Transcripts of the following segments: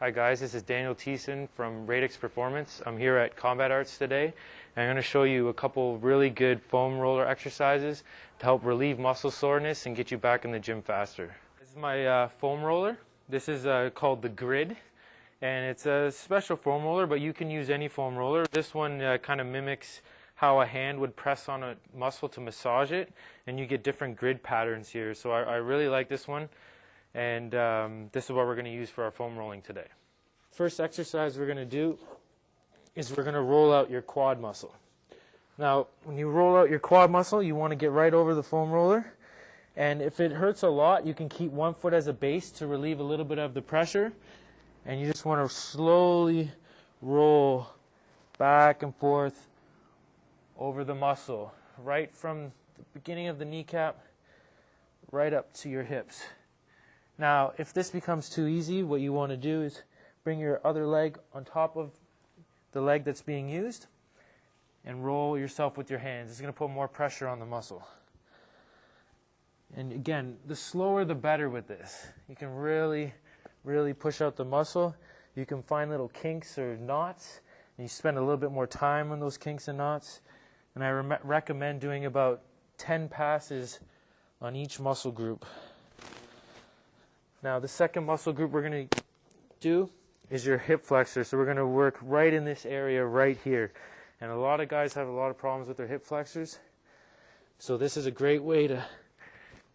Hi guys, this is Daniel Thiessen from Radix Performance. I'm here at Kombat Arts today, and I'm going to show you a couple really good foam roller exercises to help relieve muscle soreness and get you back in the gym faster. This is my foam roller. This is called the Grid, and it's a special foam roller, but you can use any foam roller. This one kind of mimics how a hand would press on a muscle to massage it, and you get different grid patterns here. So I really like this one. And this is what we're going to use for our foam rolling today. First exercise we're going to do is we're going to roll out your quad muscle. Now, when you roll out your quad muscle, you want to get right over the foam roller. And if it hurts a lot, you can keep one foot as a base to relieve a little bit of the pressure. And you just want to slowly roll back and forth over the muscle, right from the beginning of the kneecap right up to your hips. Now, if this becomes too easy, what you want to do is bring your other leg on top of the leg that's being used and roll yourself with your hands. It's going to put more pressure on the muscle. And again, the slower the better with this. You can really push out the muscle. You can find little kinks or knots, and you spend a little bit more time on those kinks and knots. And I recommend doing about 10 passes on each muscle group. Now, the second muscle group we're going to do is your hip flexor. So we're going to work right in this area right here. And a lot of guys have a lot of problems with their hip flexors. So this is a great way to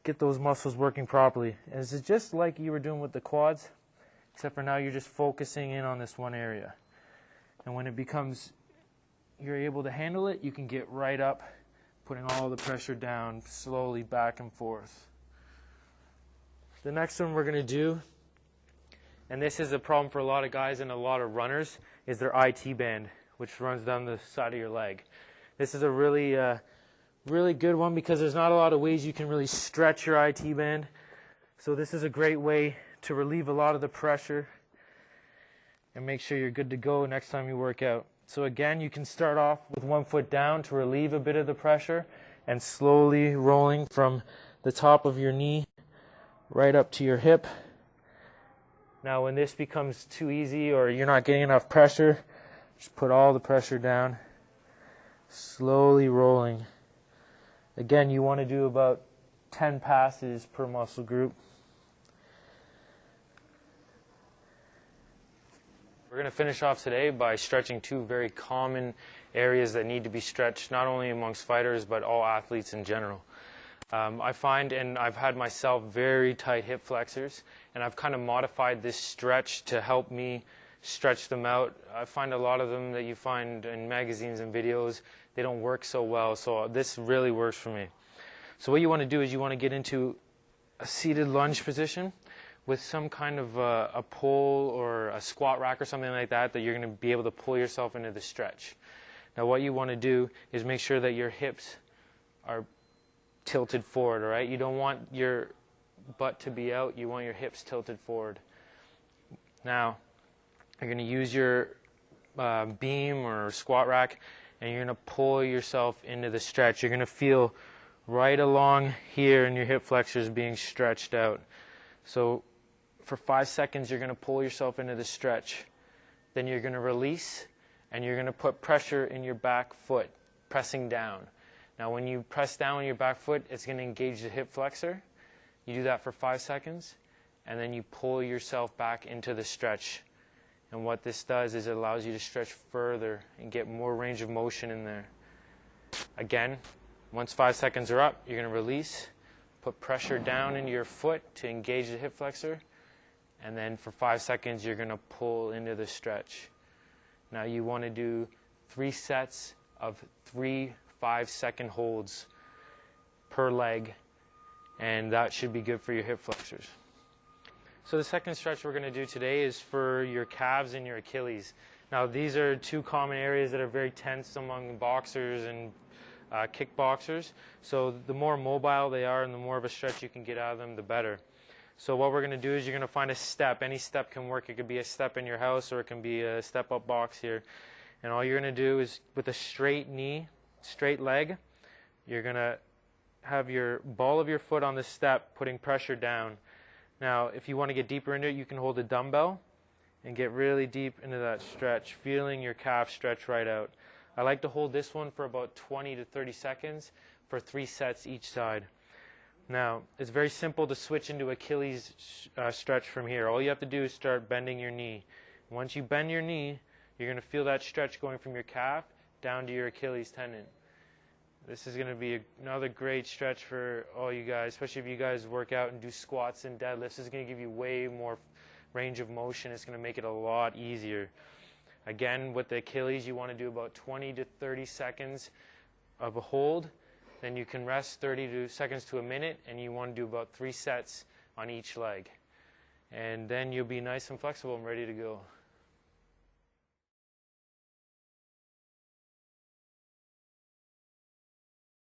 get those muscles working properly. And it's just like you were doing with the quads, except for now you're just focusing in on this one area. And when it becomes, you're able to handle it, you can get right up, putting all the pressure down slowly back and forth. The next one we're going to do, and this is a problem for a lot of guys and a lot of runners, is their IT band, which runs down the side of your leg. This is a really good one because there's not a lot of ways you can really stretch your IT band. So this is a great way to relieve a lot of the pressure and make sure you're good to go next time you work out. So again, you can start off with one foot down to relieve a bit of the pressure and slowly rolling from the top of your knee right up to your hip. Now when this becomes too easy or you're not getting enough pressure, just put all the pressure down, slowly rolling. Again, you want to do about 10 passes per muscle group. We're going to finish off today by stretching two very common areas that need to be stretched, not only amongst fighters, but all athletes in general. I find, and I've had myself very tight hip flexors, and I've kind of modified this stretch to help me stretch them out. I find a lot of them that you find in magazines and videos, they don't work so well, so this really works for me. So what you want to do is you want to get into a seated lunge position with some kind of a pole or a squat rack or something like that you're going to be able to pull yourself into the stretch. Now what you want to do is make sure that your hips are tilted forward, all right? You don't want your butt to be out, you want your hips tilted forward. Now, you're going to use your beam or squat rack, and you're going to pull yourself into the stretch. You're going to feel right along here in your hip flexors being stretched out. So for 5 seconds, you're going to pull yourself into the stretch. Then you're going to release, and you're going to put pressure in your back foot, pressing down. Now when you press down on your back foot, it's going to engage the hip flexor. You do that for 5 seconds, and then you pull yourself back into the stretch. And what this does is it allows you to stretch further and get more range of motion in there. Again, once 5 seconds are up, you're going to release, put pressure down into your foot to engage the hip flexor, and then for 5 seconds you're going to pull into the stretch. Now you want to do 3 sets of 3 5-second holds per leg, and that should be good for your hip flexors. So the second stretch we're going to do today is for your calves and your Achilles. Now these are two common areas that are very tense among boxers and kickboxers. So the more mobile they are and the more of a stretch you can get out of them, the better. So what we're going to do is you're going to find a step. Any step can work. It could be a step in your house or it can be a step-up box here. And all you're going to do is with a straight knee, straight leg, you're going to have your ball of your foot on the step, putting pressure down. Now, if you want to get deeper into it, you can hold a dumbbell and get really deep into that stretch, feeling your calf stretch right out. I like to hold this one for about 20 to 30 seconds for 3 sets each side. Now, it's very simple to switch into Achilles stretch from here. All you have to do is start bending your knee. Once you bend your knee, you're going to feel that stretch going from your calf down to your Achilles tendon. This is going to be another great stretch for all you guys, especially if you guys work out and do squats and deadlifts. This is going to give you way more range of motion. It's going to make it a lot easier. Again, with the Achilles, you want to do about 20 to 30 seconds of a hold. Then you can rest 30 seconds to a minute, and you want to do about 3 sets on each leg. And then you'll be nice and flexible and ready to go.